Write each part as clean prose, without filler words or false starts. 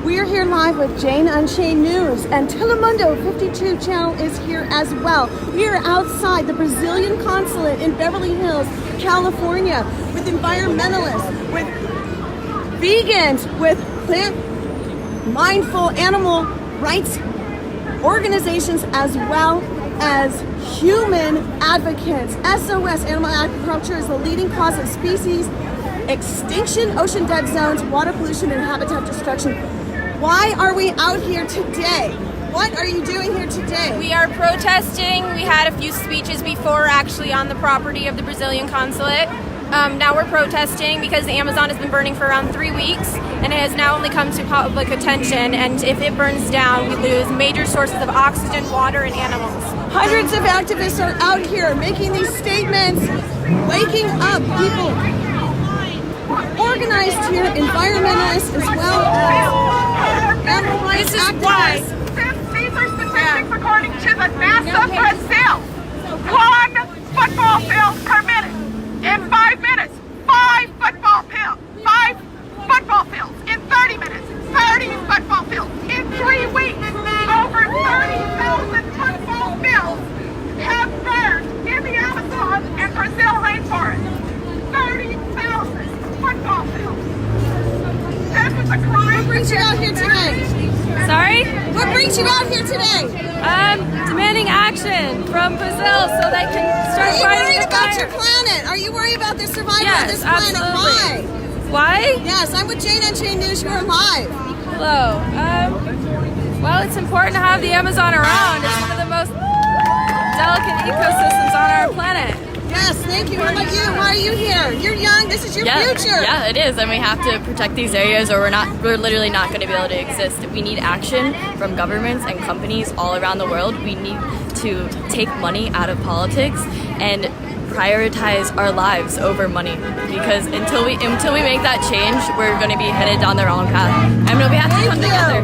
We are here live with Jane Unchained News, and Telemundo 52 channel is here as well. We are outside the Brazilian consulate in Beverly Hills, California, with environmentalists, with vegans, with plant-mindful animal rights organizations, as well as human advocates. SOS Animal Agriculture is the leading cause of species extinction, ocean dead zones, water pollution, and habitat destruction. Why are we out here today? What are you doing here today? We are protesting. We had a few speeches before, actually, on the property of the Brazilian consulate. Now we're protesting because the Amazon has been burning for around 3 weeks, and it has now only come to public attention, and if it burns down, we lose major sources of oxygen, water, and animals. Hundreds of activists are out here making these statements, waking up people. Organized here, environmentalists as well as animal rights activists. These are statistics according to the NASA Brazil. 1 football field per minute. In 5 minutes, 5 football fields. 5 football fields. In 30 minutes, 30 football fields. In 3 weeks, over 30,000 football fields have burned in the Amazon and Brazil rainforest. 30,000 football fields. This is a crime. What brings you out here today? Sorry? What brings you out here today? Demanding action from Brazil so they can start Are you fighting worried the about fire. your planet? Are you worried about the survival of Yes, this planet? absolutely. Why? Why? Yes, I'm with Jane Unchained News. You're live. Hello. Well, it's important to have the Amazon around. It's one of the most delicate ecosystems on our planet. Yes, thank you. How about you? Why are you here? You're young. This is your future. Yeah, it is, and we have to protect these areas, or we're literally not going to be able to exist. We need action from governments and companies all around the world. We need to take money out of politics and prioritize our lives over money, because until we make that change, we're going to be headed down the wrong path. And we have to come together.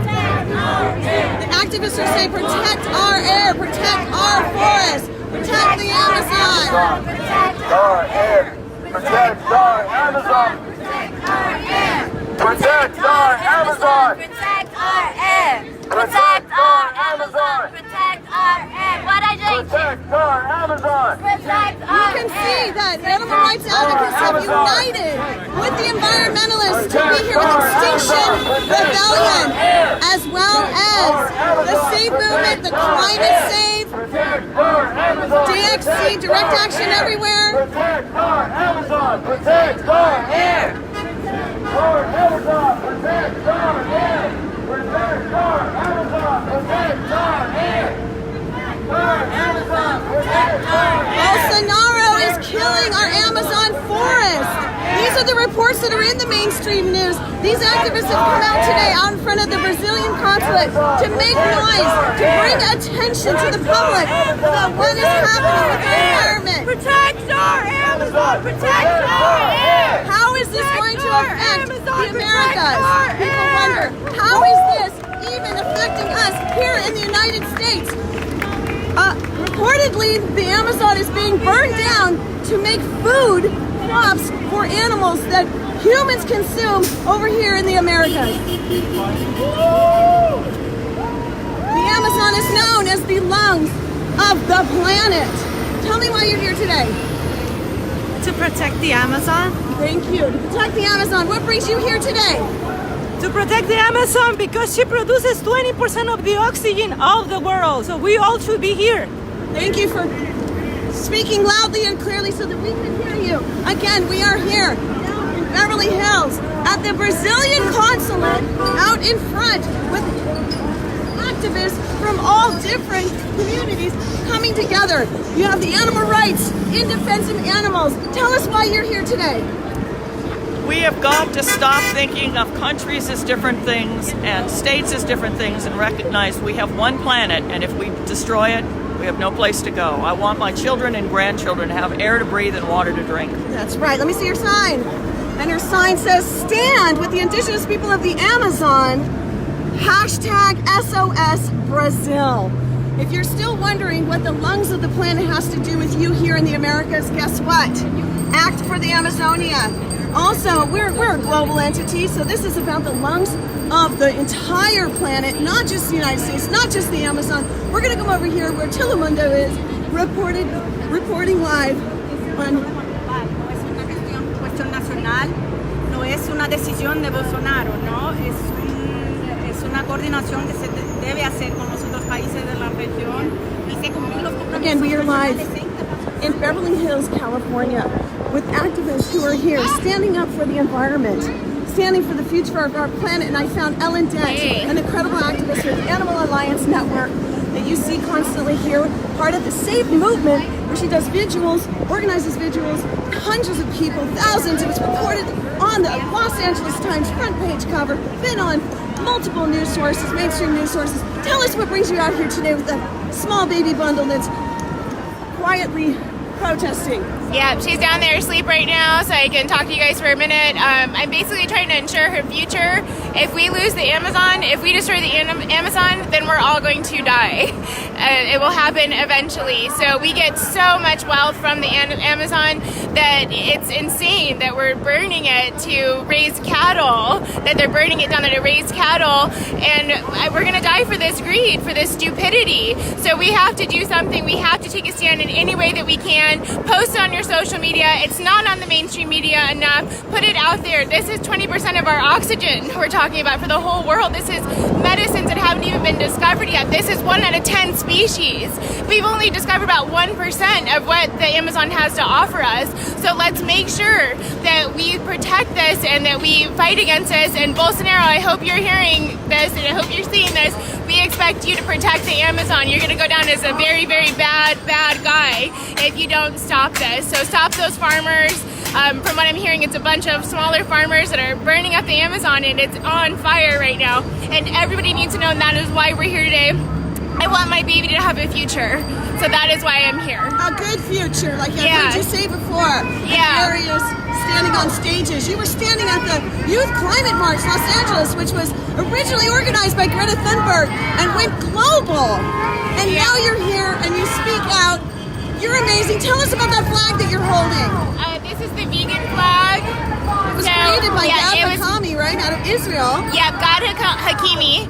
The activists are saying protect our air, protect our forests, protect the Amazon. Protect our air. Protect our Amazon. Protect our air. Protect our Amazon. Protect our air. Protect our Amazon. Protect our air. What I drink. Protect our Amazon. Protect You our can see that animal rights advocates have united with the environmentalists to be here with Extinction Rebellion, as well as the Save Movement, the Climate Save, Protect our Amazon. DXC, Direct Action Everywhere. Protect our Amazon. Protect our air. Our Amazon. Protect our air. Protect our Amazon. Protect our air. Our Amazon. Protect our air. Bolsonaro is killing our Amazon forest. These are the reports that are in the mainstream news. These activists have come out today out in front of the Brazilian consulate to make noise, to bring attention to the public about what is happening with the environment. Protect our Amazon! Protect our air! How is this going to affect the Amazon, Americas? protect our People air. wonder, how is this even affecting us here in the United States? Reportedly, the Amazon is being burned down to make food crops for animals that humans consume over here in the Americas. The Amazon is known as the lungs of the planet. Tell me why you're here today. To protect the Amazon. Thank you. To protect the Amazon. What brings you here today? To protect the Amazon because she produces 20% of the oxygen of the world. So we all should be here. Thank you for speaking loudly and clearly so that we can hear you. Again, we are here in Beverly Hills at the Brazilian consulate out in front with activists from all different communities coming together. You have the animal rights in defense of animals. Tell us why you're here today. We have got to stop thinking of countries as different things and states as different things and recognize we have one planet, and if we destroy it, we have no place to go. I want my children and grandchildren to have air to breathe and water to drink. That's right. Let me see your sign. And her sign says, stand with the indigenous people of the Amazon, #SOS Brazil. If you're still wondering what the lungs of the planet has to do with you here in the Americas, guess what? Act for the Amazonia. Also, we're a global entity, so this is about the lungs of the entire planet, not just the United States, not just the Amazon. We're going to come over here where Telemundo is, reporting live on... Cuestión nacional, no es una decisión de Bolsonaro, ¿no? Es una coordinación que se debe hacer con los otros países de la región y se cumplir los compromisos. Again, we are live in Beverly Hills, California, with activists who are here standing up for the environment, standing for the future of our planet. And I found Ellen Dent, an incredible activist with the Animal Alliance Network that you see constantly here, part of the Save movement, where she does vigils, organizes vigils, hundreds of people, thousands. It was reported on the Los Angeles Times front page cover, been on multiple news sources, mainstream news sources. Tell us what brings you out here today with a small baby bundle that's quietly protesting. Yeah, she's down there asleep right now, so I can talk to you guys for a minute. I'm basically trying to ensure her future. If we lose the Amazon, if we destroy the Amazon, then we're all going to die. It will happen eventually. So we get so much wealth from the Amazon that it's insane that we're burning it to raise cattle, that they're burning it down there to raise cattle, and we're going to die for this greed, for this stupidity. So we have to do something. We have to take a stand in any way that we can. Post on your social media. It's not on the mainstream media enough. Put it out there. This is 20% of our oxygen we're talking about for the whole world. This is medicines that haven't even been discovered yet. This is 1 out of 10 species. We've only discovered about 1% of what the Amazon has to offer us. So let's make sure that we protect this and that we fight against this. And Bolsonaro, I hope you're hearing this and I hope you're seeing this. We expect you to protect the Amazon. You're going to go down as a very, very bad guy if you don't stop this. So stop those farmers. From what I'm hearing, it's a bunch of smaller farmers that are burning up the Amazon, and it's on fire right now. And everybody needs to know, and that is why we're here today. I want my baby to have a future, so that is why I'm here. A good future, like I heard you say before. Yeah. Areas standing on stages. You were standing at the Youth Climate March, Los Angeles, which was originally organized by Greta Thunberg and went global. And now you're here and you speak out. You're amazing. Tell us about that flag that you're holding. This is the vegan flag. It was created by Gad Hakimi, right, out of Israel. Yeah, Gad Hakimi.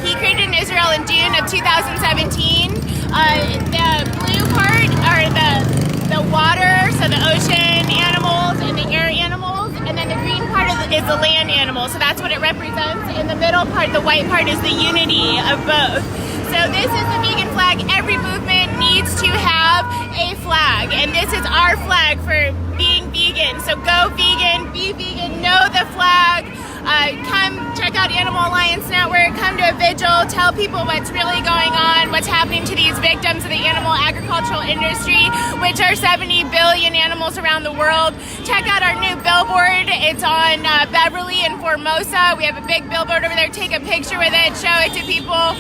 He created in Israel in June of 2017. The blue part are the water, so the ocean animals and the air animals, and then the green part is the land animals. So that's what it represents. And the middle part, the white part, is the unity of both. So this is the vegan flag. Every movement needs to have a flag, and this is our flag for being vegan. So go vegan, be vegan, know the flag. Come check out Animal Alliance Network, come to a vigil, tell people what's really going on, what's happening to these victims of the animal agricultural industry, which are 70 billion animals around the world. Check out our new billboard. It's on Beverly and Formosa. We have a big billboard over there. Take a picture with it, show it to people.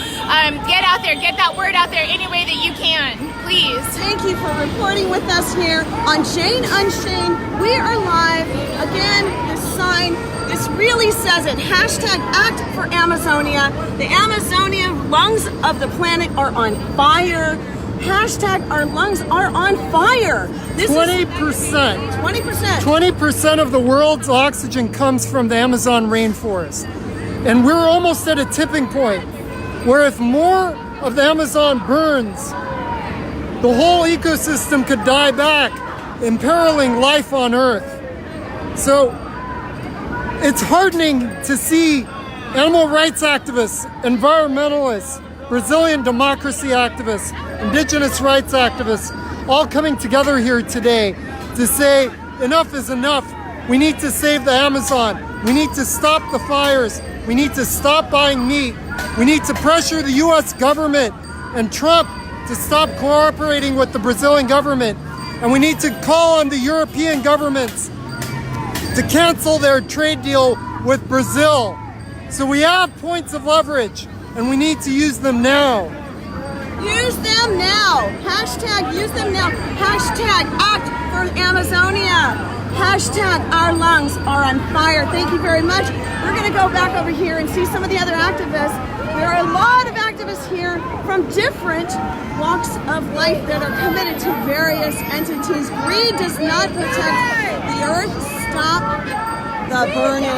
Get out there, get that word out there any way that you can, please. Thank you for reporting with us here on Jane Unchained. We are live. Again, this sign, this really says it. Hashtag Act for Amazonia. The Amazonia lungs of the planet are on fire. Hashtag our lungs are on fire. This 20%. 20%. 20% of the world's oxygen comes from the Amazon rainforest. And we're almost at a tipping point where if more of the Amazon burns, the whole ecosystem could die back, imperiling life on Earth. So it's heartening to see animal rights activists, environmentalists, Brazilian democracy activists, indigenous rights activists, all coming together here today to say enough is enough. We need to save the Amazon. We need to stop the fires. We need to stop buying meat. We need to pressure the US government and Trump to stop cooperating with the Brazilian government. And we need to call on the European governments to cancel their trade deal with Brazil. So we have points of leverage and we need to use them now. Use them now. Hashtag use them now. Hashtag Act for Amazonia. Hashtag our lungs are on fire. Thank you very much. We're going to go back over here and see some of the other activists. There are a lot of activists here from different walks of life that are committed to various entities. Greed does not protect Earth, stop the burning.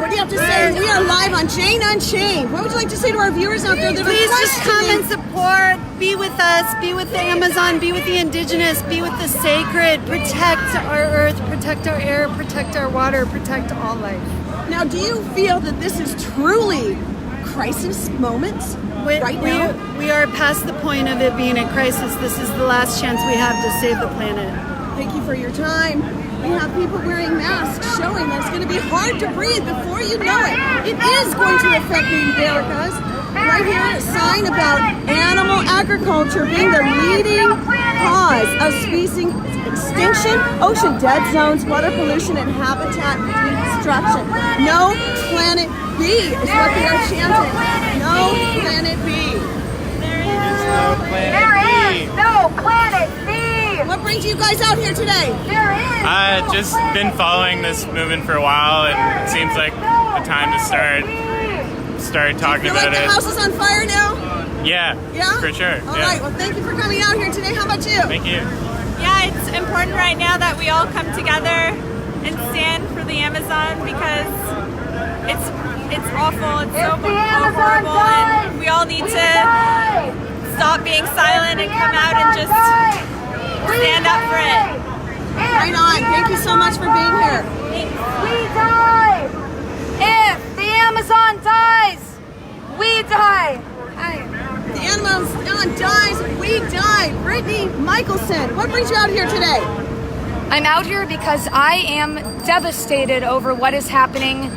What do you have to say? We are live on Jane Unchained. What would you like to say to our viewers out there that Please are just come and support, be with us, be with the Amazon, be with the indigenous, be with the sacred, protect our earth, protect our air, protect our water, protect all life. Now, do you feel that this is truly crisis moments right now? We are past the point of it being a crisis. This is the last chance we have to save the planet. Thank you for your time. We have people wearing masks showing that it's going to be hard to breathe before you know it. It is going to affect the Americas. Right here, a sign about animal agriculture being the leading cause of species extinction, ocean dead zones, water pollution, and habitat destruction. No planet B is what they are chanting. No planet B. There is no planet B. What brings you guys out here today? There is. I've just been following this movement for a while, and it seems like the time to start talking about The it. house is on fire now? Yeah, Yeah? for sure. All yeah. right, well, thank you for coming out here today. How about you? Thank you. Yeah, it's important right now that we all come together and stand for the Amazon because it's awful. It's so horrible, and we all need to stop being silent and come out and just stand up for it. Right on. Thank you so much for being here. We die. If the Amazon dies, we die. The Amazon dies, we die. Brittany Michelson, what brings you out here today? I'm out here because I am devastated over what is happening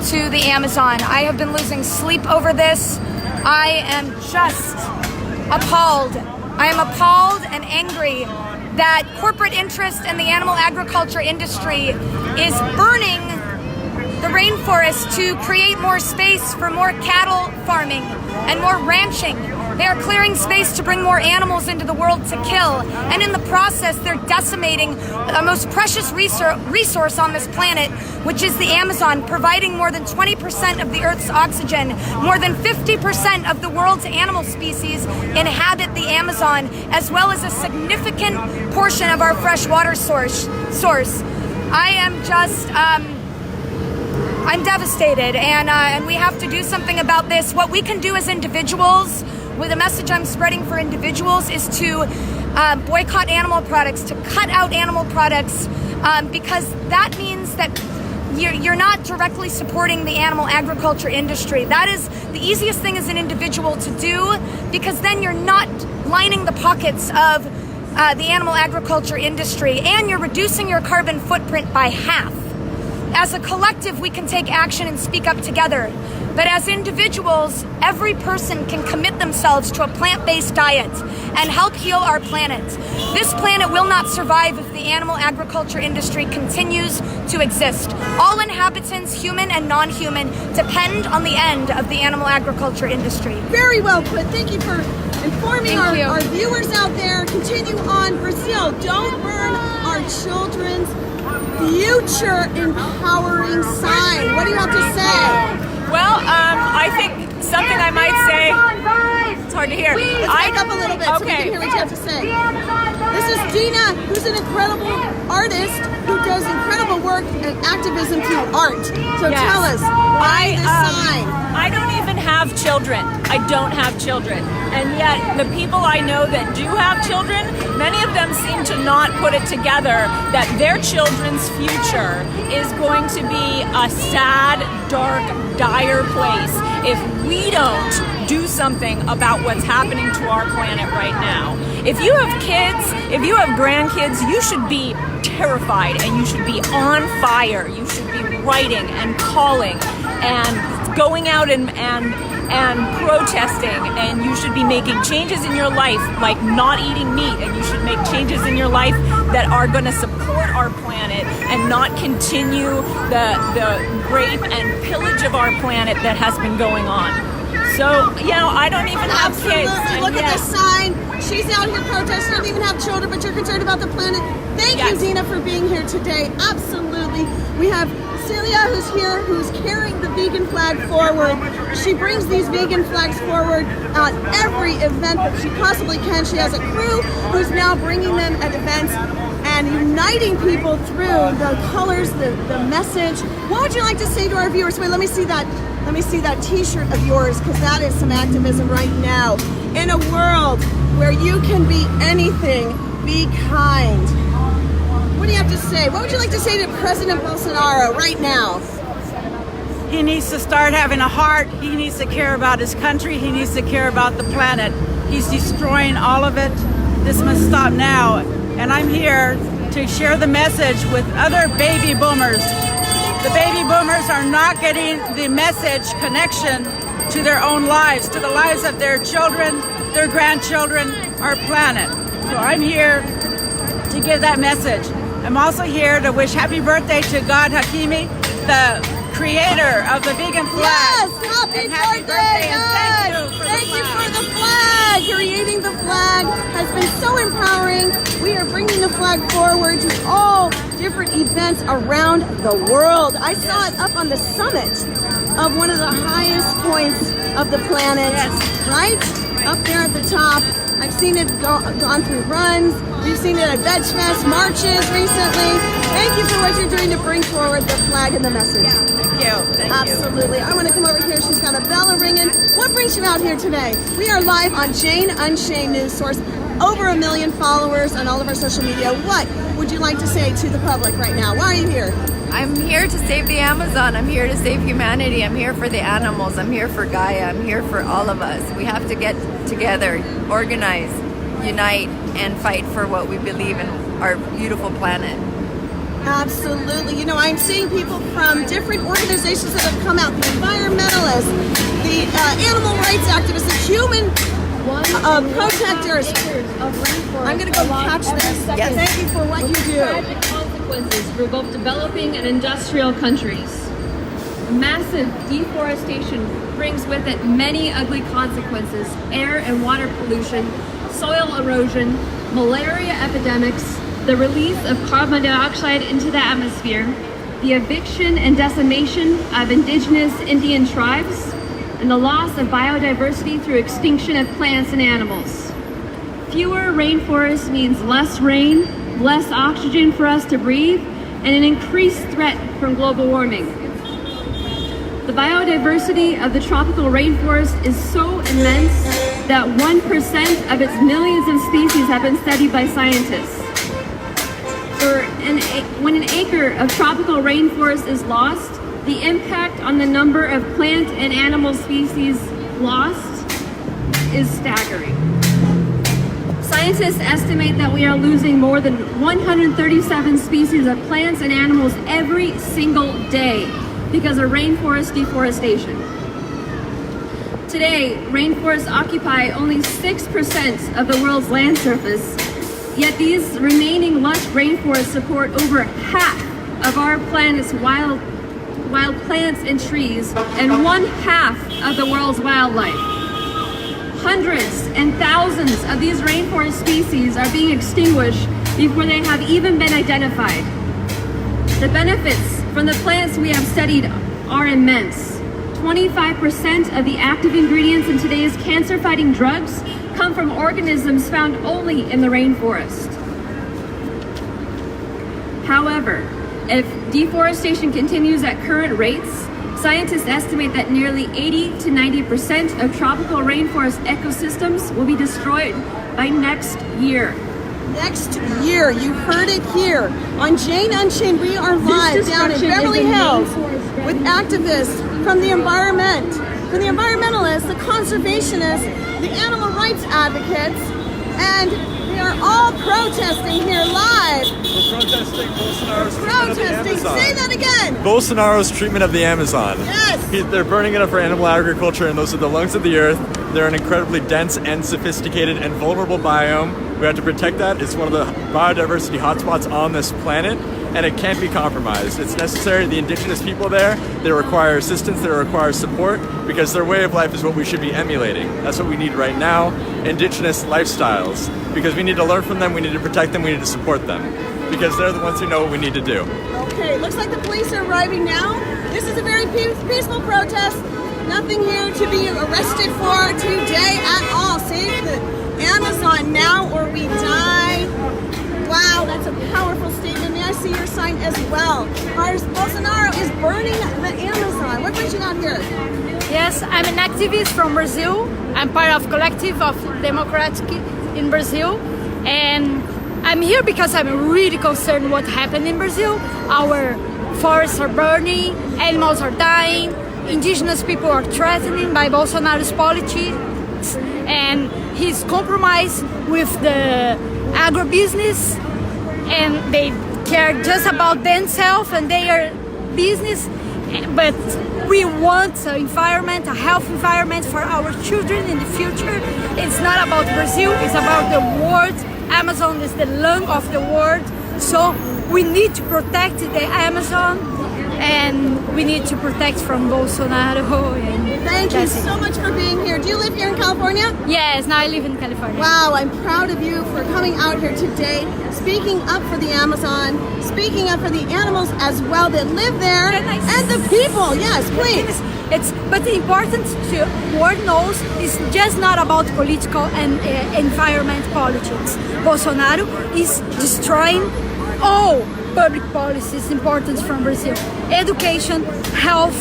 to the Amazon. I have been losing sleep over this. I am just appalled. I am appalled and angry that corporate interest in the animal agriculture industry is burning the rainforest to create more space for more cattle farming and more ranching. They are clearing space to bring more animals into the world to kill, and in the process they're decimating the most precious resource on this planet, which is the Amazon, providing more than 20% of the Earth's oxygen. More than 50% of the world's animal species inhabit the Amazon, as well as a significant portion of our fresh water source. I am just I'm devastated, and we have to do something about this. What we can do as individuals, with the message I'm spreading for individuals, is to boycott animal products, to cut out animal products, because that means that you're not directly supporting the animal agriculture industry. That is the easiest thing as an individual to do, because then you're not lining the pockets of the animal agriculture industry, and you're reducing your carbon footprint by half. As a collective, we can take action and speak up together. But as individuals, every person can commit themselves to a plant-based diet and help heal our planet. This planet will not survive if the animal agriculture industry continues to exist. All inhabitants, human and non-human, depend on the end of the animal agriculture industry. Very well put. Thank you for informing Thank you. our viewers out there. Continue on. Brazil, don't burn our children's future empowering sign. What do you have to say? Well, I think something I might say. It's hard to hear. Let's back up a little bit so we can hear what you have to say. This is Dina, who's an incredible artist who does incredible work and activism through art. So Yes. tell us, why this sign? I don't even have children. I don't have children. And yet the people I know that do have children, many of them seem to not put it together that their children's future is going to be a sad, dark, dire place if we don't do something about what's happening to our planet right now. If you have kids, if you have grandkids, you should be terrified and you should be on fire. You should be writing and calling and going out and protesting, and you should be making changes in your life, like not eating meat, and you should make changes in your life that are going to support our planet and not continue the rape and pillage of our planet that has been going on. So, I don't even have kids. Absolutely. Look at this sign. She's out here protesting. Doesn't even have children, but you're concerned about the planet. Thank you, Dina, for being here today. Absolutely. We have Celia, who's here, who's carrying the vegan flag forward. She brings these vegan flags forward at every event that she possibly can. She has a crew who's now bringing them at events. and uniting people through the colors, the message. What would you like to say to our viewers? Wait, let me see that t-shirt of yours, because that is some activism right now. In a world where you can be anything, be kind. What do you have to say? What would you like to say to President Bolsonaro right now? He needs to start having a heart. He needs to care about his country. He needs to care about the planet. He's destroying all of it. This must stop now. And I'm here to share the message with other baby boomers. The baby boomers are not getting the message connection to their own lives, to the lives of their children, their grandchildren, our planet. So I'm here to give that message. I'm also here to wish happy birthday to God Hakimi, the creator of the vegan flag. Yes, happy birthday, and thank you for the flag. Creating the flag has been so empowering. We are bringing the flag forward to all different events around the world. I saw it up on the summit of one of the highest points of the planet, right? Up there at the top. I've seen it gone through runs. We've seen it at Veg Fest, marches recently. Thank you for what you're doing to bring forward the flag and the message. Thank you. Absolutely. I want to come over here. She's got a bell ringing. What brings you out here today? We are live on Jane Unchained News Source. Over 1 million followers on all of our social media. What would you like to say to the public right now? Why are you here? I'm here to save the Amazon. I'm here to save humanity. I'm here for the animals. I'm here for Gaia. I'm here for all of us. We have to get together, organize, unite, and fight for what we believe in, our beautiful planet. Absolutely. You know, I'm seeing people from different organizations that have come out, the environmentalists, the animal rights activists, the human protestors. I'm going to go catch this. Yes. Thank you for what you do. Consequences for both developing and industrial countries. Massive deforestation brings with it many ugly consequences: air and water pollution, soil erosion, malaria epidemics, the release of carbon dioxide into the atmosphere, the eviction and decimation of indigenous Indian tribes, and the loss of biodiversity through extinction of plants and animals. Fewer rainforests means less rain, less oxygen for us to breathe, and an increased threat from global warming. The biodiversity of the tropical rainforest is so immense that 1% of its millions of species have been studied by scientists. When an acre of tropical rainforest is lost, the impact on the number of plant and animal species lost is staggering. Scientists estimate that we are losing more than 137 species of plants and animals every single day because of rainforest deforestation. Today, rainforests occupy only 6% of the world's land surface, yet these remaining lush rainforests support over half of our planet's wild plants and trees and 1/2 of the world's wildlife. Hundreds and thousands of these rainforest species are being extinguished before they have even been identified. The benefits from the plants we have studied are immense. 25% of the active ingredients in today's cancer-fighting drugs come from organisms found only in the rainforest. However, if deforestation continues at current rates, scientists estimate that nearly 80 to 90% of tropical rainforest ecosystems will be destroyed by next year. Next year, you heard it here on Jane Unchained. We are live down in Beverly Hills with activists from the environment, from the environmentalists, the conservationists, the animal rights advocates, and they are all protesting here live. We're protesting Bolsonaro's treatment of the Amazon. Say that again. Bolsonaro's treatment of the Amazon. Yes. They're burning it up for animal agriculture, and those are the lungs of the earth. They're an incredibly dense and sophisticated and vulnerable biome. We have to protect that. It's one of the biodiversity hotspots on this planet, and it can't be compromised. It's necessary. The indigenous people there, they require assistance, they require support, because their way of life is what we should be emulating. That's what we need right now, indigenous lifestyles. Because we need to learn from them, we need to protect them, we need to support them. Because they're the ones who know what we need to do. Okay, looks like the police are arriving now. This is a very peaceful protest. Nothing here to be arrested for today at all. Save the Amazon now or we die. Wow, That's a powerful statement. May I see your sign as well? Bolsonaro is burning the Amazon. What brings you out here? Yes, I'm an activist from Brazil. I'm part of collective of Democratic in Brazil, and I'm here because I'm really concerned what happened in Brazil. Our forests are burning, animals are dying, indigenous people are threatened by Bolsonaro's politics, and he's compromised with the agribusiness, and they care just about themselves and their business. But we want an environment, a healthy environment for our children in the future. It's not about Brazil, it's about the world. Amazon is the lung of the world. So we need to protect the Amazon, and we need to protect from Bolsonaro. And thank you so much for being here. Do you live here in California? Yes, now I live in California. Wow, I'm proud of you for coming out here today, speaking up for the Amazon, speaking up for the animals as well that live there, and the people. Yes, please. But the important to world knows is just not about political and environment politics. Bolsonaro is destroying all public policies important from Brazil: education, health,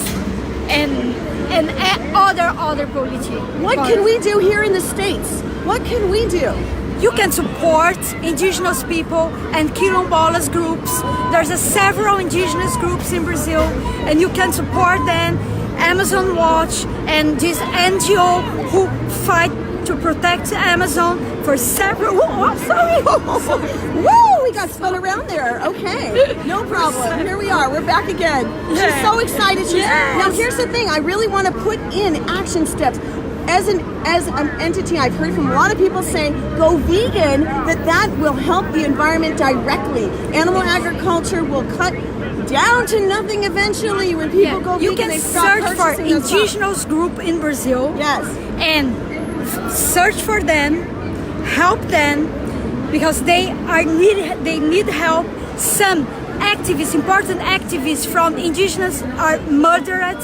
and other politics. What can we do here in the States? What can we do? You can support indigenous people and quilombolas groups. There's several indigenous groups in Brazil, and you can support them. Amazon Watch and this NGO who fight to protect the Amazon for several. Oh, sorry. Woo! We got spun around there. Okay, no problem. Here we are. We're back again. She's so excited. Now here's the thing. I really want to put in action steps. As an entity, I've heard from a lot of people saying, go vegan, that will help the environment directly. Animal agriculture will cut down to nothing eventually when people go vegan. You can search for indigenous group in Brazil. Yes. And search for them, help them, because they need help. Some activists, important activists from indigenous are murdered.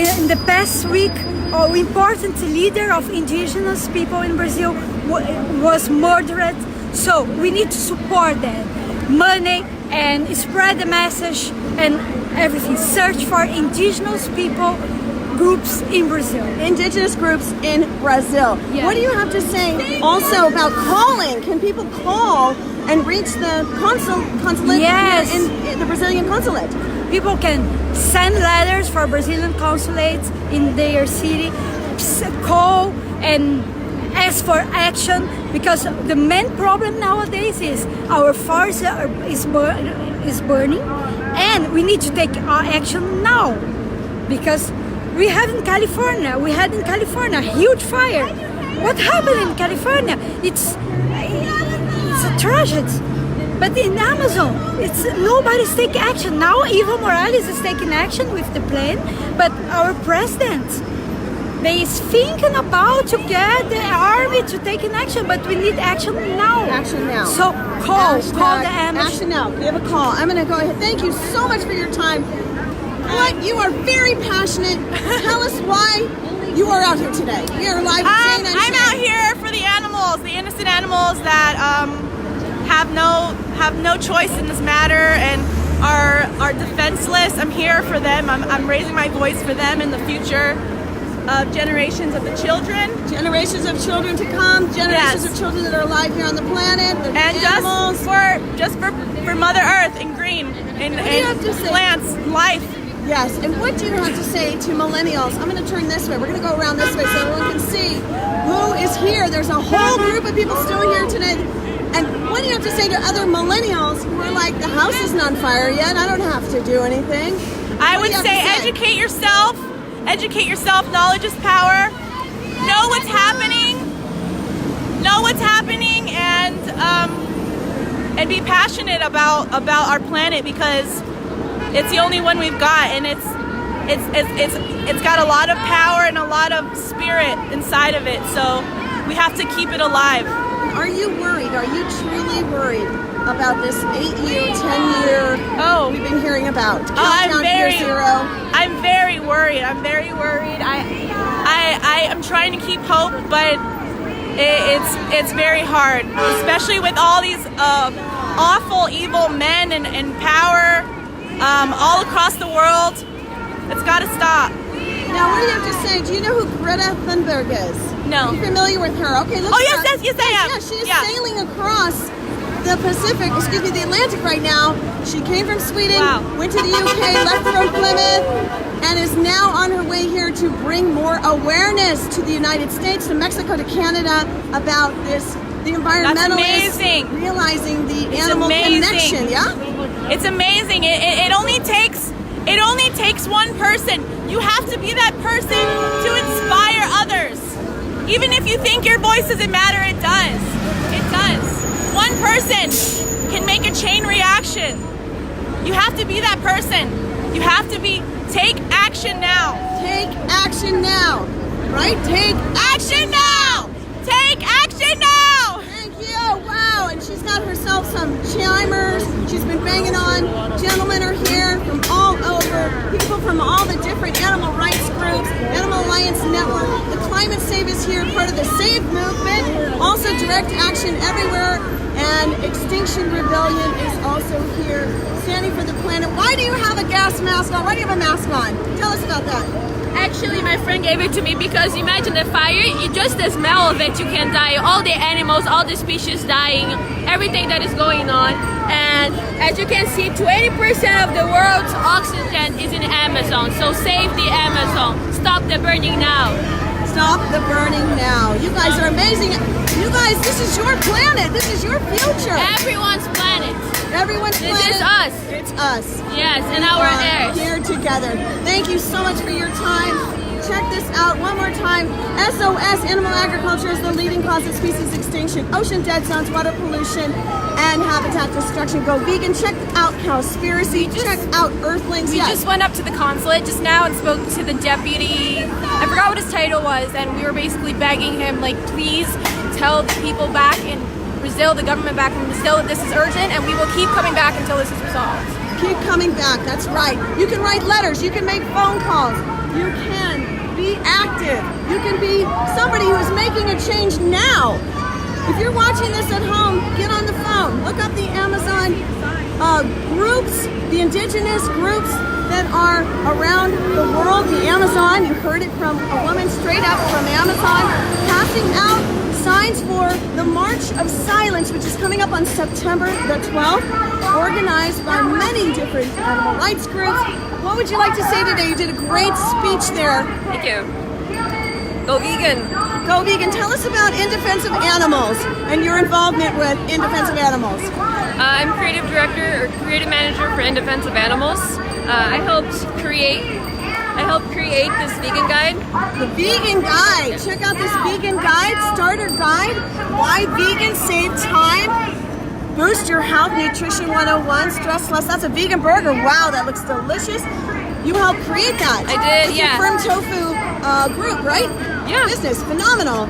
In the past week, an important leader of indigenous people in Brazil was murdered. So we need to support them. Money and spread the message and everything. Search for indigenous people groups in Brazil. Indigenous groups in Brazil. Yeah. What do you have to say also about calling? Can people call and reach the consulate Yes. in the Brazilian consulate? People can send letters for Brazilian consulates in their city, call and ask for action, because the main problem nowadays is our forest is burning, and we need to take our action now, because we had in California a huge fire. What happened in California? It's a tragedy. But in Amazon, nobody's taking action. Now Evo Morales is taking action with the plan, but our president, they is thinking about to get the army to take an action, but we need action now. Action now. So call the Amazon. Action now. Give a call. I'm going to go ahead. Thank you so much for your time. What? You are very passionate. Tell us why you are out here today. We are live with Jane and I'm Shay. out here for the animals, the innocent animals that have no choice in this matter and are defenseless. I'm here for them. I'm raising my voice for them in the future of generations of the children. Generations of children to come, generations of children that are alive here on the planet, the animals. just for Mother Earth and green and plants, life. Yes, and what do you have to say to millennials? I'm going to turn this way. We're going to go around this way so everyone can see who is here. There's a whole group of people still here today. And what do you have to say to other millennials who are like, the house isn't on fire yet, I don't have to do anything? I would say educate yourself. Educate yourself. Knowledge is power. Know what's happening. Know what's happening, and be passionate about our planet, because it's the only one we've got, and it's got a lot of power and a lot of spirit inside of it. So we have to keep it alive. Are you worried? Are you truly worried about this 8-year, 10-year we've been hearing about? Countdown to year zero. I'm very worried. I'm very worried. I am trying to keep hope, but it's very hard, especially with all these awful, evil men in power all across the world. It's got to stop. Now, what do you have to say? Do you know who Greta Thunberg is? No. Are you familiar with her? Okay, let's yes, I am. Yeah, she is sailing across the the Atlantic right now. She came from Sweden, went to the UK, left from Plymouth, and is now on her way here to bring more awareness to the United States, to Mexico, to Canada about this. The environmentalists realizing the animal connection. Yeah, it's amazing. It only takes one person. You have to be that person to inspire others. Even if you think your voice doesn't matter, it does. It does. One person can make a chain reaction. You have to be that person. You have to take action now. Take action now. Right? Take action now. Take action now. Thank you. Wow. And she's got herself some chimers. She's been banging on. Gentlemen are here from all over. People from all the different animal rights groups. Animal Alliance Network. The Climate Save is here, part of the Save movement. Also Direct Action Everywhere. And Extinction Rebellion is also here, standing for the planet. Why do you have a gas mask on? Why do you have a mask on? Tell us about that. Actually, my friend gave it to me because imagine the fire, just the smell of it, you can die. All the animals, all the species dying, everything that is going on. And as you can see, 20% of the world's oxygen is in Amazon. So save the Amazon. Stop the burning now. Stop the burning now. You guys are amazing. You guys, this is your planet. This is your future. Everyone's planet. Everyone's planet. This is us. It's us. Yes, and our heirs. Here together. Thank you so much for your time. Check this out one more time. SOS Animal Agriculture is the leading cause of species extinction, ocean dead zones, water pollution, and habitat destruction. Go vegan. Check out Cowspiracy. Check out Earthlings. We just went up to the consulate just now and spoke to the deputy. I forgot what his title was, and we were basically begging him, like, please tell the people back in Brazil, the government back in Brazil, that this is urgent, and we will keep coming back until this is resolved. Keep coming back. That's right. You can write letters. You can make phone calls. You can be active. You can be somebody who is making a change now. If you're watching this at home, get on the phone. Look up the Amazon groups, the indigenous groups that are around the world. The Amazon, you heard it from a woman straight up from Amazon, passing out signs for the March of Silence, which is coming up on September the 12th, organized by many different animal rights groups. What would you like to say today? You did a great speech there. Thank you. Go vegan. Go vegan. Tell us about In Defense of Animals and your involvement with In Defense of Animals. I'm creative director or creative manager for In Defense of Animals. I helped create this vegan guide. The vegan guide. Check out this vegan guide, starter guide. Why vegan save time? Boost your health, nutrition 101, stress less. That's a vegan burger. Wow, that looks delicious. You helped create that. I did, yeah. Firm Tofu group, right? Yeah. Business, phenomenal.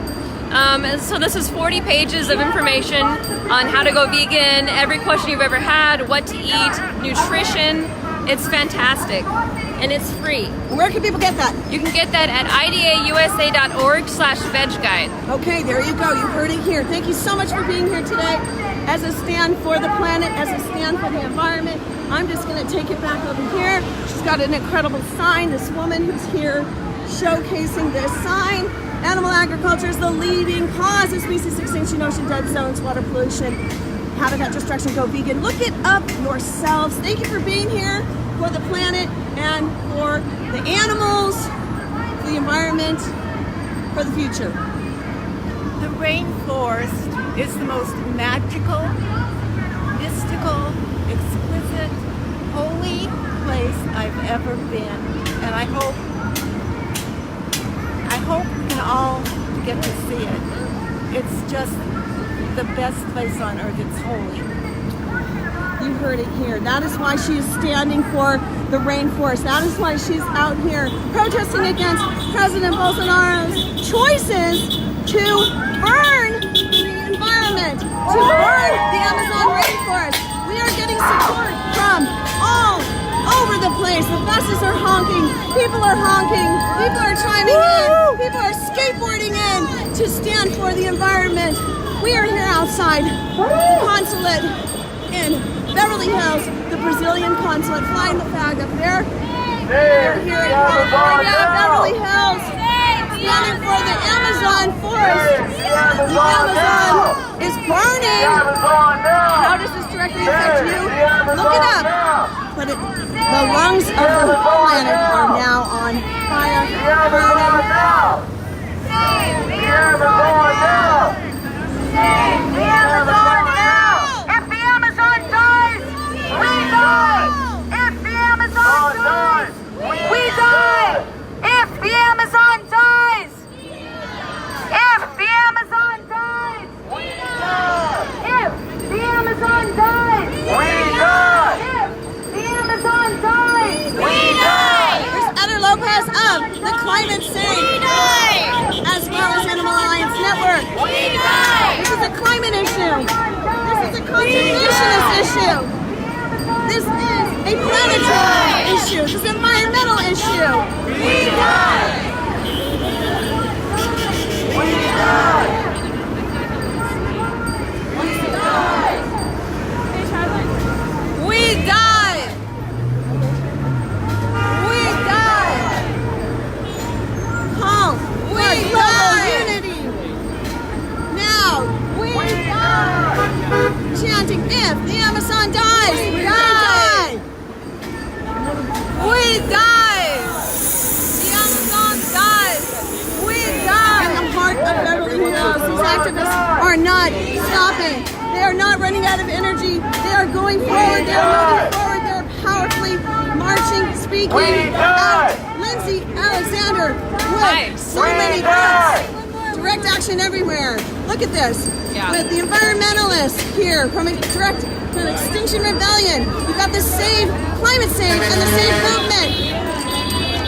So this is 40 pages of information on how to go vegan, every question you've ever had, what to eat, nutrition. It's fantastic. And it's free. Where can people get that? You can get that at idausa.org/vegguide. Okay, there you go. You heard it here. Thank you so much for being here today. As a stand for the planet, as a stand for the environment, I'm just going to take it back over here. She's got an incredible sign. This woman who's here showcasing this sign. Animal agriculture is the leading cause of species extinction, ocean dead zones, water pollution, habitat destruction. Go vegan. Look it up yourselves. Thank you for being here, for the planet and for the animals, for the environment, for the future. The rainforest is the most magical, mystical, exquisite, holy place I've ever been. And I hope we can all get to see it. It's just the best place on earth. It's holy. You heard it here. That is why she is standing for the rainforest. That is why she's out here protesting against President Bolsonaro's choices to burn the environment, to burn the Amazon rainforest. We are getting support from all over the place. The buses are honking. People are honking. People are chiming in. People are skateboarding in to stand for the environment. We are here outside the consulate in Beverly Hills, the Brazilian consulate, flying the flag up there. We're here in California, Beverly Hills, standing for the Amazon forest. The Amazon is burning. How does this directly affect you? Look it up. But the lungs of the planet are now on fire, burning. Save the Amazon now! Save the Amazon now! If the Amazon dies, we die! If the Amazon dies, we die! If the Amazon dies! If the Amazon dies! We die! If the Amazon dies! We die! If the Amazon dies! We die! There's Eder Lopez of the Climate Save, as well as Animal Alliance Network. We die! This is a climate issue. This is a conservationist issue. This is a planetary issue. This is an environmental issue. We die! We die! We die! We die! Halt! We die! Unity! Now! We die! Chanting, if the Amazon dies, we die! We die! The Amazon dies! We die! In the heart of Beverly Hills, these activists are not stopping. They are not running out of energy. They are going forward. They are moving forward. They are powerfully marching, speaking out. Lindsay Alexander with so many groups. Direct action everywhere. Look at this. With the environmentalists here from Extinction Rebellion. You've got the Climate Save and the Save movement.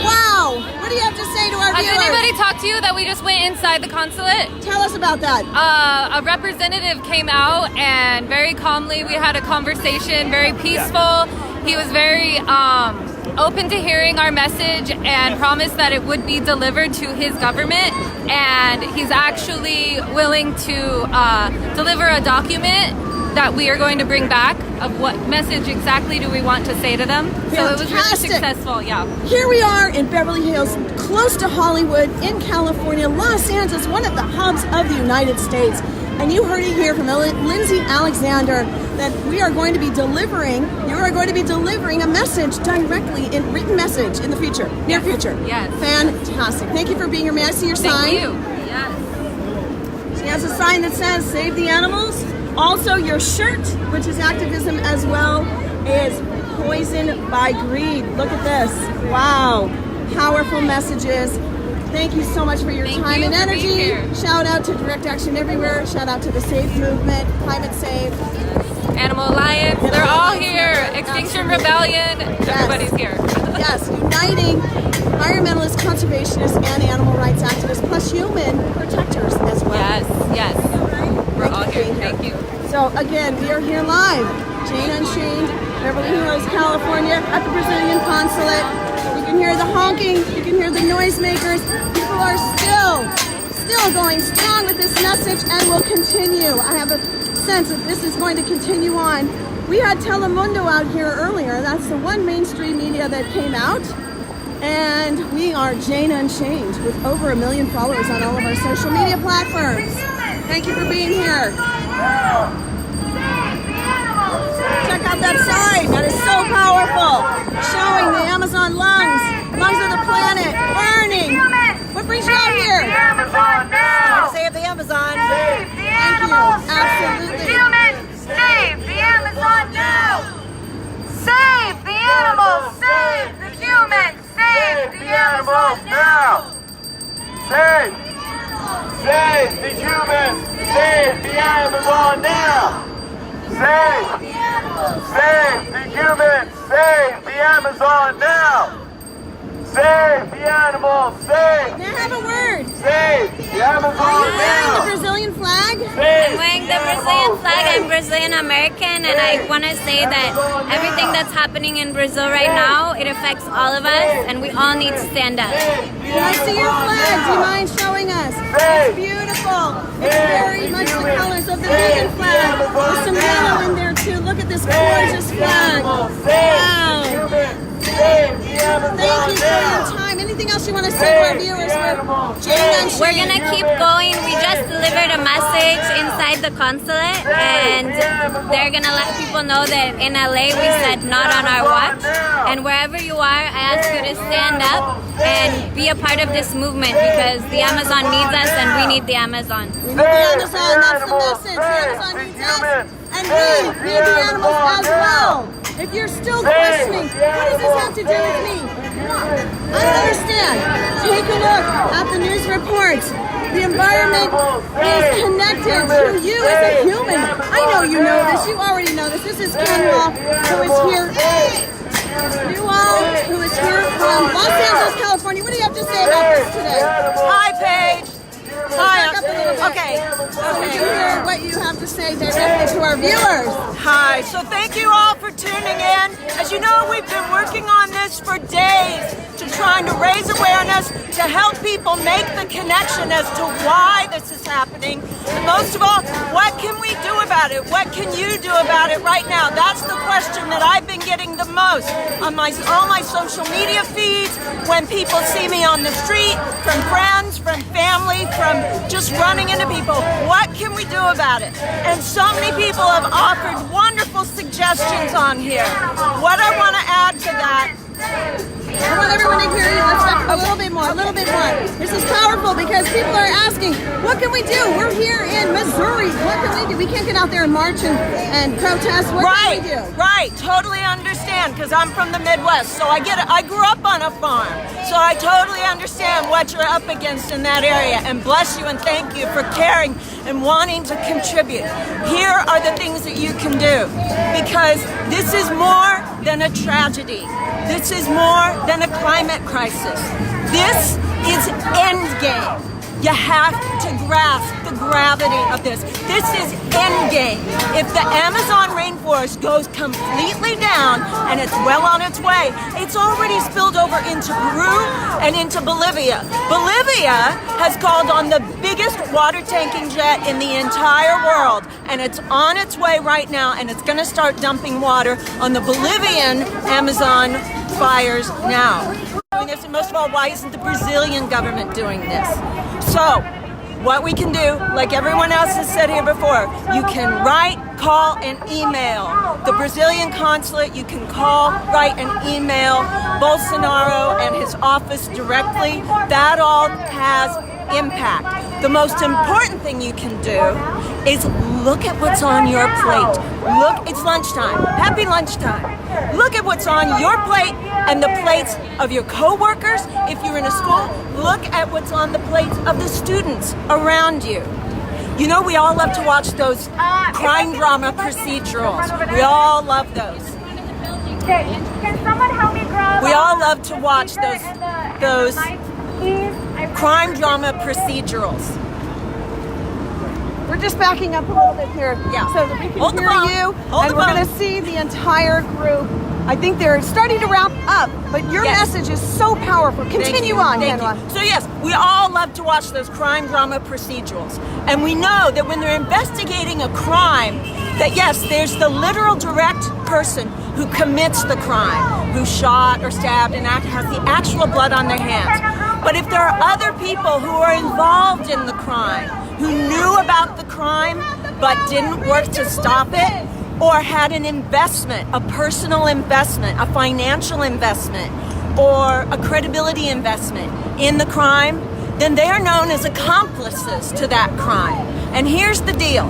Wow. What do you have to say to our Has viewers? anybody talked to you that we just went inside the consulate? Tell us about that. A representative came out and very calmly we had a conversation, very peaceful. He was very open to hearing our message and promised that it would be delivered to his government. And he's actually willing to deliver a document that we are going to bring back of what message exactly do we want to say to them. So it was really successful, yeah. Here we are in Beverly Hills, close to Hollywood, in California, Los Angeles, one of the hubs of the United States. And you heard it here from Lindsay Alexander that we are going to be delivering, you are going to be delivering a message directly, in written message in the future, near future. Yes. Fantastic. Thank you for being here. May I see your sign? Thank you. Yes. She has a sign that says, Save the Animals. Also, your shirt, which is activism as well, is Poison by Greed. Look at this. Wow. Powerful messages. Thank you so much for your time and energy. Shout out to Direct Action Everywhere. Shout out to the Save Movement, Climate Save. Animal Alliance, they're all here. Extinction Rebellion, everybody's here. Yes, uniting environmentalists, conservationists, and animal rights activists, plus human protectors as well. Yes, yes. We're all here. Thank you. So again, we are here live. Jane Unchained, Beverly Hills, California, at the Brazilian consulate. You can hear the honking, you can hear the noisemakers. People are still going strong with this message and will continue. I have a sense that this is going to continue on. We had Telemundo out here earlier. That's the one mainstream media that came out. And we are Jane Unchained with over 1 million followers on all of our social media platforms. Thank you for being here. Check out that sign. That is so powerful. Showing the Amazon lungs of the planet, burning. What brings you out here? The Amazon now! Save the Amazon. Save the animals! Absolutely. Humans, save the Amazon now! Save the animals! Save the humans! Save the Amazon now! Save! Save the humans! Save the Amazon now! Save! Save the humans! Save the Amazon now! Save the animals! Save! May I have a word? Save the Amazon Are you wearing now. the Brazilian flag? I'm wearing the Brazilian flag. I'm Brazilian American, and I want to say that everything that's happening in Brazil right now, it affects all of us, and we all need to stand up. Can I see your flag? Do you mind showing us? It's beautiful. It's very much the colors of the vegan flag. There's some yellow in there too. Look at this gorgeous flag. Wow. Thank you for your time. Anything else you want to say to our viewers? We're going to keep going. We just delivered a message inside the consulate, and they're going to let people know that in LA we said not on our watch. And wherever you are, I ask you to stand up and be a part of this movement, because the Amazon needs us and we need the Amazon. We need the Amazon. That's the message. The Amazon needs us, and we need the animals as well. If you're still questioning, what does this have to do with me? I don't understand. Take a look at the news reports. The environment is connected to you as a human. I know you know this. You already know this. This is Ken Wall, who is here. Who is here from Los Angeles, California. What do you have to say about this today? Hi, Paige. Hi. Okay. So we can hear what you have to say directly to our viewers. Hi. So thank you all for tuning in. As you know, we've been working on this for days to trying to raise awareness, to help people make the connection as to why this is happening. And most of all, what can we do about it? What can you do about it right now? That's the question that I've been getting the most on all my social media feeds, when people see me on the street, from friends, from family, from just running into people. What can we do about it? And so many people have offered wonderful suggestions on here. What I want to add to that, I want everyone to hear you. Let's talk a little bit more, This is powerful because people are asking, what can we do? We're here in Missouri. What can we do? We can't get out there and march and protest. What can we do? Right, totally understand, because I'm from the Midwest, so I get it. I grew up on a farm, so I totally understand what you're up against in that area, and bless you and thank you for caring and wanting to contribute. Here are the things that you can do, because this is more than a tragedy. This is more than a climate crisis. This is endgame. You have to grasp the gravity of this. This is endgame. If the Amazon rainforest goes completely down, and it's well on its way, it's already spilled over into Peru and into Bolivia. Bolivia has called on the biggest water tanking jet in the entire world, and it's on its way right now, and it's going to start dumping water on the Bolivian Amazon fires now. Doing this, and most of all, why isn't the Brazilian government doing this? So, what we can do, like everyone else has said here before, you can write, call, and email the Brazilian consulate. You can call, write, and email Bolsonaro and his office directly. That all has impact. The most important thing you can do is look at what's on your plate. Look, it's lunchtime. Happy lunchtime. Look at what's on your plate and the plates of your co-workers. If you're in a school, look at what's on the plates of the students around you. You know, we all love to watch those crime drama procedurals. We all love those. Can someone help me grab? We all love to watch those crime drama procedurals. We're just backing up a little bit here, so that we can hear you, and we're going to see the entire group. I think they're starting to wrap up, but your message is so powerful. Continue on, Henwa. So yes, we all love to watch those crime drama procedurals, and we know that when they're investigating a crime, that yes, there's the literal direct person who commits the crime, who shot or stabbed and has the actual blood on their hands. But if there are other people who are involved in the crime, who knew about the crime but didn't work to stop it, or had an investment, a personal investment, a financial investment, or a credibility investment in the crime, then they are known as accomplices to that crime. And here's the deal.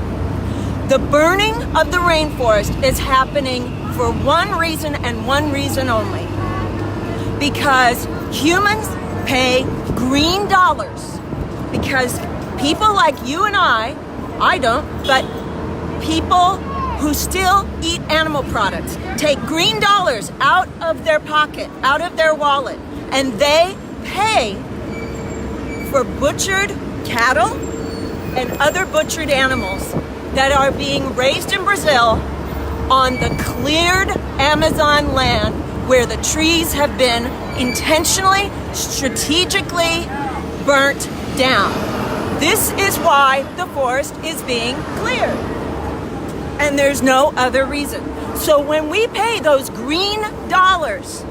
The burning of the rainforest is happening for one reason and one reason only. Because humans pay green dollars, because people like you and I don't, but people who still eat animal products take green dollars out of their pocket, out of their wallet, and they pay for butchered cattle and other butchered animals that are being raised in Brazil on the cleared Amazon land where the trees have been intentionally, strategically burnt down. This is why the forest is being cleared. And there's no other reason. So when we pay those green dollars,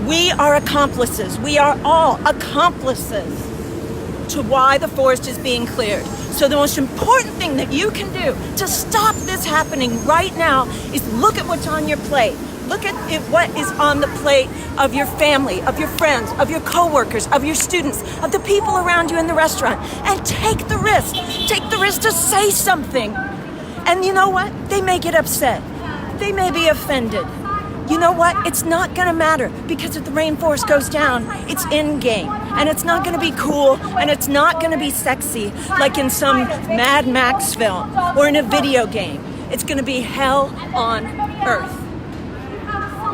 we are accomplices. We are all accomplices to why the forest is being cleared. So the most important thing that you can do to stop this happening right now is look at what's on your plate. Look at what is on the plate of your family, of your friends, of your coworkers, of your students, of the people around you in the restaurant, and take the risk. Take the risk to say something. And you know what? They may get upset. They may be offended. You know what? It's not going to matter, because if the rainforest goes down, it's in game. And it's not going to be cool, and it's not going to be sexy like in some Mad Max film or in a video game. It's going to be hell on earth.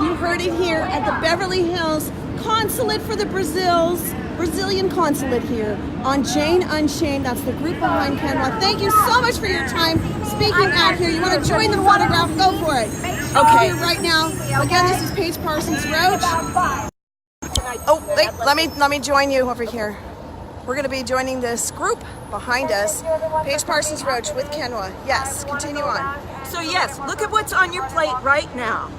You heard it here at the Beverly Hills Consulate for the Brazilian consulate here on Jane Unchained. That's the group behind Kenwa. Thank you so much for your time speaking out here. You want to join the photograph? Go for it. Okay. Right now, again, this is Paige Parsons Roach. Oh, wait, let me join you over here. We're going to be joining this group behind us. Paige Parsons Roach with Kenwa. Yes, continue on. So yes, look at what's on your plate right now.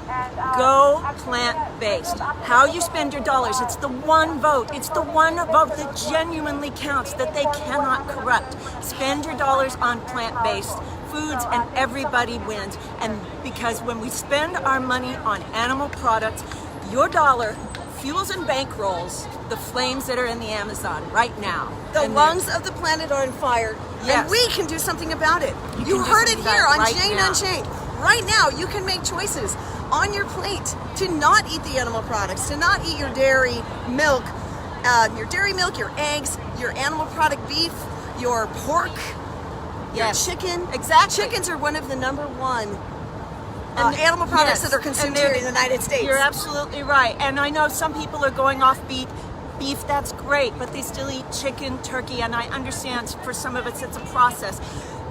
Go plant-based. How you spend your dollars, it's the one vote. It's the one vote that genuinely counts, that they cannot corrupt. Spend your dollars on plant-based foods and everybody wins. And because when we spend our money on animal products, your dollar fuels and bankrolls the flames that are in the Amazon right now. The lungs of the planet are on fire, yes. And we can do something about it. You heard it here on Jane Unchained. Right now, you can make choices on your plate to not eat the animal products, to not eat your dairy milk, your eggs, your animal product beef, your pork, your chicken. Exactly. Chickens are one of the number one animal products that are consumed here in the United States. You're absolutely right. And I know some people are going off beef, that's great, but they still eat chicken, turkey, and I understand for some of us it's a process.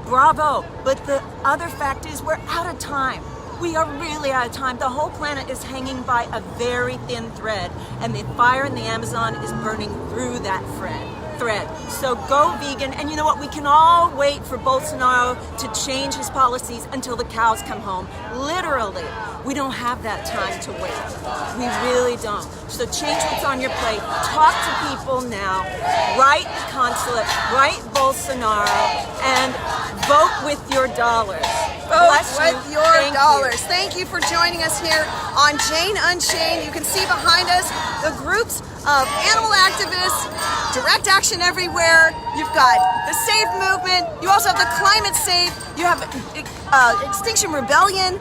Bravo. But the other fact is we're out of time. We are really out of time. The whole planet is hanging by a very thin thread, and the fire in the Amazon is burning through that thread. So go vegan, and you know what? We can all wait for Bolsonaro to change his policies until the cows come home. Literally, we don't have that time to wait. We really don't. So change what's on your plate. Talk to people now. Write the consulate. Write Bolsonaro, and vote with your dollars. Vote with your dollars. Thank you for joining us here on Jane Unchained. You can see behind us the groups of animal activists, Direct Action Everywhere. You've got the SAVE movement. You also have the Climate Save. You have Extinction Rebellion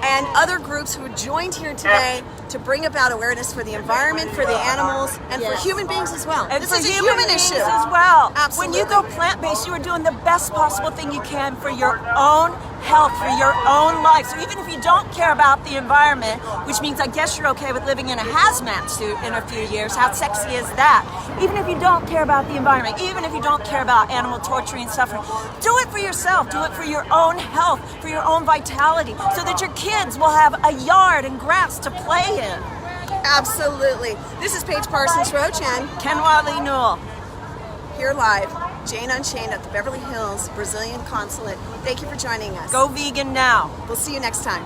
and other groups who joined here today to bring about awareness for the environment, for the animals, and for human beings as well. And this for is a human issue as well. Absolutely. When you go plant-based, you are doing the best possible thing you can for your own health, for your own life. So even if you don't care about the environment, which means I guess you're okay with living in a hazmat suit in a few years, how sexy is that? Even if you don't care about the environment, even if you don't care about animal torture and suffering, do it for yourself. Do it for your own health, for your own vitality, so that your kids will have a yard and grass to play in. Absolutely. This is Paige Parsons Roach and Kenwa Lee Newell. Here live, Jane Unchained at the Beverly Hills Brazilian Consulate. Thank you for joining us. Go vegan now. We'll see you next time.